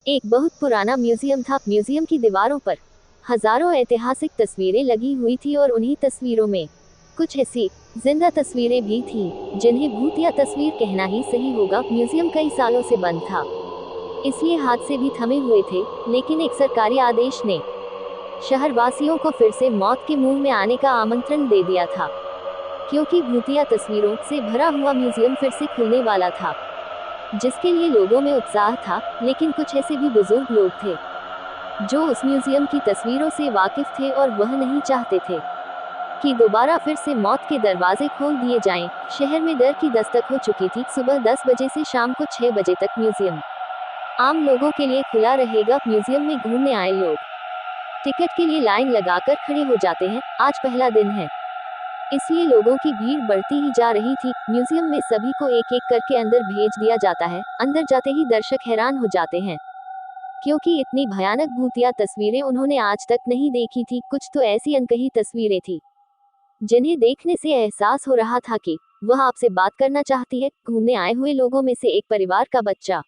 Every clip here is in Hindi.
एक बहुत पुराना म्यूजियम था। म्यूजियम की दीवारों पर हजारों ऐतिहासिक तस्वीरें लगी हुई थी और उन्हीं तस्वीरों में कुछ ऐसी जिंदा तस्वीरें भी थीं, जिन्हें भूत या तस्वीर कहना ही सही होगा। म्यूजियम कई सालों से बंद था, इसलिए हादसे भी थमे हुए थे, लेकिन एक सरकारी आदेश ने शहरवासियों को फिर से मौत के मुंह में आने का आमंत्रण दे दिया था, क्योंकि भूतिया तस्वीरों से भरा हुआ म्यूजियम फिर से खुलने वाला था, जिसके लिए लोगों में उत्साह था। लेकिन कुछ ऐसे भी बुजुर्ग लोग थे जो उस म्यूजियम की तस्वीरों से वाकिफ थे और वह नहीं चाहते थे कि दोबारा फिर से मौत के दरवाजे खोल दिए जाएं। शहर में डर की दस्तक हो चुकी थी। सुबह 10 बजे से शाम को 6 बजे तक म्यूजियम आम लोगों के लिए खुला रहेगा। म्यूजियम में घूमने आए लोग टिकट के लिए लाइन लगाकर खड़े हो जाते हैं। आज पहला दिन है, इसलिए लोगों की भीड़ बढ़ती ही जा रही थी। म्यूजियम में सभी को एक एक करके अंदर भेज दिया जाता है। अंदर जाते ही दर्शक हैरान हो जाते हैं, क्योंकि इतनी भयानक भूतिया तस्वीरें उन्होंने आज तक नहीं देखी थी। कुछ तो ऐसी अनकही तस्वीरें थी जिन्हें देखने से एहसास हो रहा था कि वह आपसे बात करना चाहती है। घूमने आए हुए लोगों में से एक परिवार का बच्चा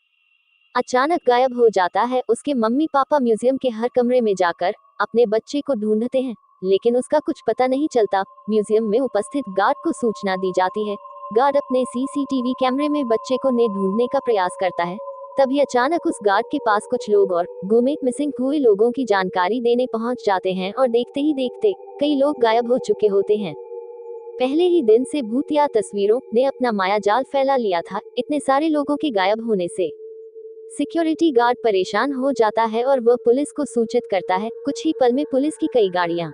अचानक गायब हो जाता है। उसके मम्मी पापा म्यूजियम के हर कमरे में जाकर अपने बच्चे को ढूंढते हैं, लेकिन उसका कुछ पता नहीं चलता। म्यूजियम में उपस्थित गार्ड को सूचना दी जाती है। गार्ड अपने सीसीटीवी कैमरे में बच्चे को ढूंढने का प्रयास करता है। तभी अचानक उस गार्ड के पास कुछ लोग और गुमे मिसिंग हुए लोगों की जानकारी देने पहुंच जाते हैं, और देखते ही देखते कई लोग गायब हो चुके होते हैं। पहले ही दिन से भूतिया तस्वीरों ने अपना मायाजाल फैला लिया था। इतने सारे लोगों के गायब होने से सिक्योरिटी गार्ड परेशान हो जाता है और वह पुलिस को सूचित करता है। कुछ ही पल में पुलिस की कई गाड़ियां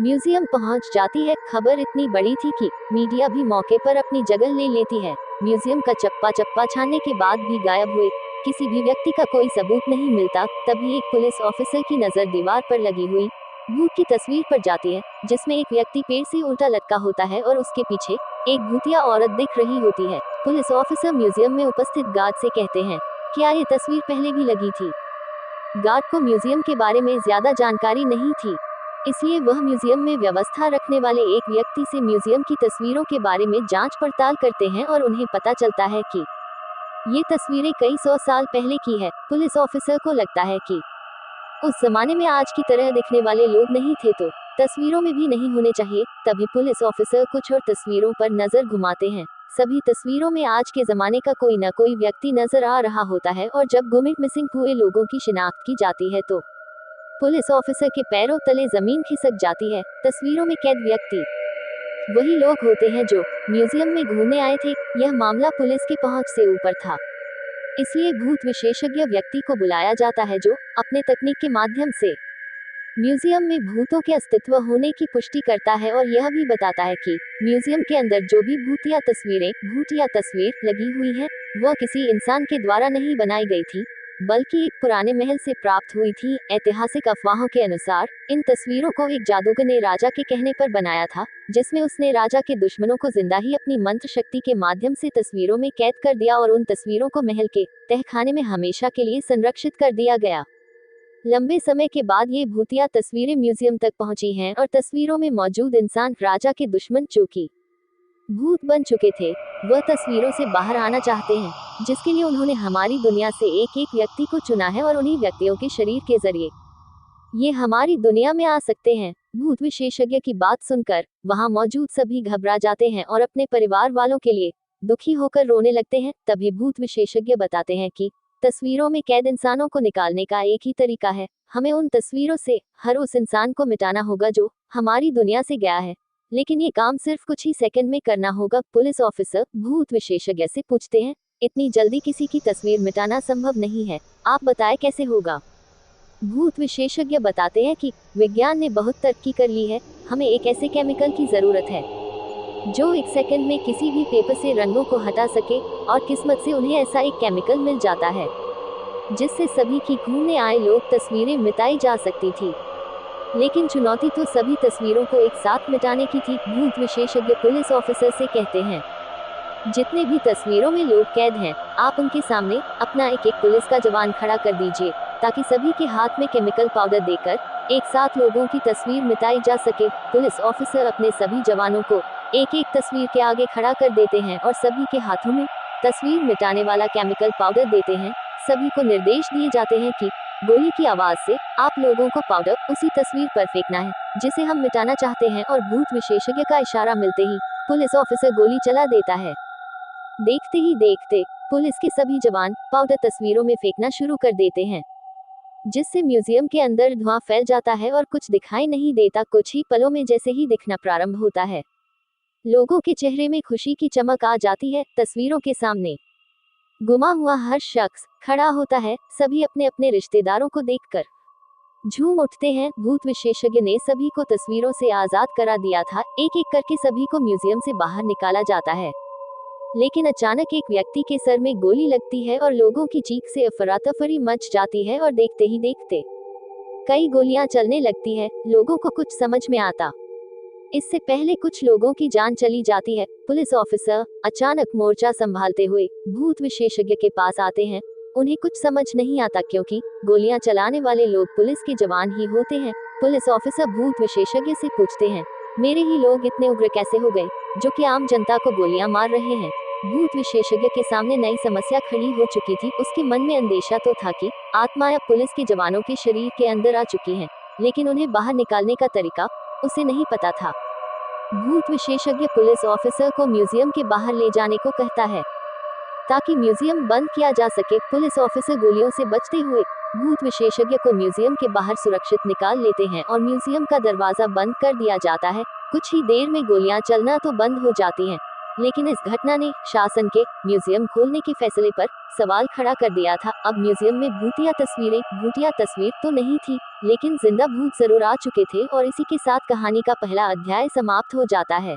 म्यूजियम पहुंच जाती है। खबर इतनी बड़ी थी कि मीडिया भी मौके पर अपनी जगह ले लेती है। म्यूजियम का चप्पा चप्पा छानने के बाद भी गायब हुए किसी भी व्यक्ति का कोई सबूत नहीं मिलता। तभी एक पुलिस ऑफिसर की नजर दीवार पर लगी हुई भूत की तस्वीर पर जाती है, जिसमें एक व्यक्ति पेड़ से उल्टा लटका होता है और उसके पीछे एक भूतिया औरत दिख रही होती है। पुलिस ऑफिसर म्यूजियम में उपस्थित गार्ड से कहते हैं, क्या ये तस्वीर पहले भी लगी थी? गार्ड को म्यूजियम के बारे में ज्यादा जानकारी नहीं थी, इसलिए वह म्यूजियम में व्यवस्था रखने वाले एक व्यक्ति से म्यूजियम की तस्वीरों के बारे में जांच पड़ताल करते हैं और उन्हें पता चलता है कि ये तस्वीरें कई 100 साल पहले की है। पुलिस ऑफिसर को लगता है कि उस जमाने में आज की तरह दिखने वाले लोग नहीं थे, तो तस्वीरों में भी नहीं होने चाहिए। तभी पुलिस ऑफिसर कुछ और तस्वीरों पर नजर घुमाते हैं। सभी तस्वीरों में आज के जमाने का कोई न कोई व्यक्ति नजर आ रहा होता है, और जब गुम मिसिंग हुए लोगों की शिनाख्त की जाती है तो पुलिस ऑफिसर के पैरों तले जमीन खिसक जाती है। तस्वीरों में कैद व्यक्ति वही लोग होते हैं जो म्यूजियम में घूमने आए थे। यह मामला पुलिस की पहुंच से ऊपर था, इसलिए भूत विशेषज्ञ व्यक्ति को बुलाया जाता है, जो अपने तकनीक के माध्यम से म्यूजियम में भूतों के अस्तित्व होने की पुष्टि करता है और यह भी बताता है कि म्यूजियम के अंदर जो भी भूत या तस्वीर लगी हुई है, वह किसी इंसान के द्वारा नहीं बनाई गई थी, बल्कि एक पुराने महल से प्राप्त हुई थी। ऐतिहासिक अफवाहों के अनुसार इन तस्वीरों को एक जादूगर ने राजा के कहने पर बनाया था, जिसमें उसने राजा के दुश्मनों को जिंदा ही अपनी मंत्र शक्ति के माध्यम से तस्वीरों में कैद कर दिया और उन तस्वीरों को महल के तहखाने में हमेशा के लिए संरक्षित कर दिया गया। लंबे समय के बाद ये भूतिया तस्वीरें म्यूजियम तक पहुंची हैं, और तस्वीरों में मौजूद इंसान राजा के दुश्मन जो कि भूत बन चुके थे, वह तस्वीरों से बाहर आना चाहते हैं, जिसके लिए उन्होंने हमारी दुनिया से एक एक व्यक्ति को चुना है और उन्हीं व्यक्तियों के शरीर के जरिए ये हमारी दुनिया में आ सकते हैं। भूत विशेषज्ञ की बात सुनकर वहां मौजूद सभी घबरा जाते हैं और अपने परिवार वालों के लिए दुखी होकर रोने लगते हैं। तभी भूत विशेषज्ञ बताते हैं कि तस्वीरों में कैद इंसानों को निकालने का एक ही तरीका है। हमें उन तस्वीरों से हर उस इंसान को मिटाना होगा जो हमारी दुनिया से गया है, लेकिन ये काम सिर्फ कुछ ही सेकंड में करना होगा। पुलिस ऑफिसर भूत विशेषज्ञ से पूछते हैं, इतनी जल्दी किसी की तस्वीर मिटाना संभव नहीं है, आप बताएं कैसे होगा? भूत विशेषज्ञ बताते हैं कि विज्ञान ने बहुत तरक्की कर ली है। हमें एक ऐसे केमिकल की जरूरत है जो एक सेकंड में किसी भी पेपर से रंगों को हटा सके, और किस्मत से उन्हें ऐसा एक केमिकल मिल जाता है जिससे सभी की घूमने आए लोग तस्वीरें मिटाई जा सकती थी। लेकिन चुनौती तो सभी तस्वीरों को एक साथ मिटाने की थी। भूत विशेषज्ञ पुलिस ऑफिसर से कहते हैं, जितने भी तस्वीरों में लोग कैद हैं, आप उनके सामने अपना एक एक पुलिस का जवान खड़ा कर दीजिए, ताकि सभी के हाथ में केमिकल पाउडर देकर एक साथ लोगों की तस्वीर मिटाई जा सके। पुलिस ऑफिसर अपने सभी जवानों को एक एक तस्वीर के आगे खड़ा कर देते हैं और सभी के हाथों में तस्वीर मिटाने वाला केमिकल पाउडर देते हैं। सभी को निर्देश दिए जाते हैं कि गोली की आवाज से आप लोगों को पाउडर उसी तस्वीर पर फेंकना है जिसे हम मिटाना चाहते हैं, और भूत विशेषज्ञ का इशारा मिलते ही पुलिस ऑफिसर गोली चला देता है। देखते ही देखते पुलिस के सभी जवान पाउडर तस्वीरों में फेंकना शुरू कर देते हैं, जिससे म्यूजियम के अंदर धुआं फैल जाता है और कुछ दिखाई नहीं देता। कुछ ही पलों में जैसे ही दिखना प्रारंभ होता है, लोगों के चेहरे में खुशी की चमक आ जाती है। तस्वीरों के सामने गुमा हुआ हर शख्स खड़ा होता है। सभी अपने अपने रिश्तेदारों को देखकर झूम उठते हैं। भूत विशेषज्ञ ने सभी को तस्वीरों से आजाद करा दिया था। एक एक करके सभी को म्यूजियम से बाहर निकाला जाता है, लेकिन अचानक एक व्यक्ति के सर में गोली लगती है और लोगों की चीख से अफरा-तफरी मच जाती है, और देखते ही देखते कई गोलियां चलने लगती है। लोगों को कुछ समझ में आता इससे पहले कुछ लोगों की जान चली जाती है। पुलिस ऑफिसर अचानक मोर्चा संभालते हुए भूत विशेषज्ञ के पास आते हैं। उन्हें कुछ समझ नहीं आता, क्योंकि गोलियां चलाने वाले लोग पुलिस के जवान ही होते हैं। पुलिस ऑफिसर भूत विशेषज्ञ से पूछते हैं, मेरे ही लोग इतने उग्र कैसे हो गए जो कि आम जनता को गोलियां मार रहे हैं। भूत विशेषज्ञ के सामने नई समस्या खड़ी हो चुकी थी। उसके मन में अंदेशा तो था कि आत्माएं पुलिस के जवानों के शरीर के अंदर आ चुकी हैं, लेकिन उन्हें बाहर निकालने का तरीका उसे नहीं पता था। भूत विशेषज्ञ पुलिस ऑफिसर को म्यूजियम के बाहर ले जाने को कहता है ताकि म्यूजियम बंद किया जा सके। पुलिस ऑफिसर गोलियों से बचते हुए भूत विशेषज्ञ को म्यूजियम के बाहर सुरक्षित निकाल लेते हैं और म्यूजियम का दरवाजा बंद कर दिया जाता है। कुछ ही देर में गोलियां चलना तो बंद हो जाती हैं, लेकिन इस घटना ने शासन के म्यूजियम खोलने के फैसले पर सवाल खड़ा कर दिया था। अब म्यूजियम में भूतिया तस्वीर तो नहीं थी, लेकिन जिंदा भूत जरूर आ चुके थे, और इसी के साथ कहानी का पहला अध्याय समाप्त हो जाता है।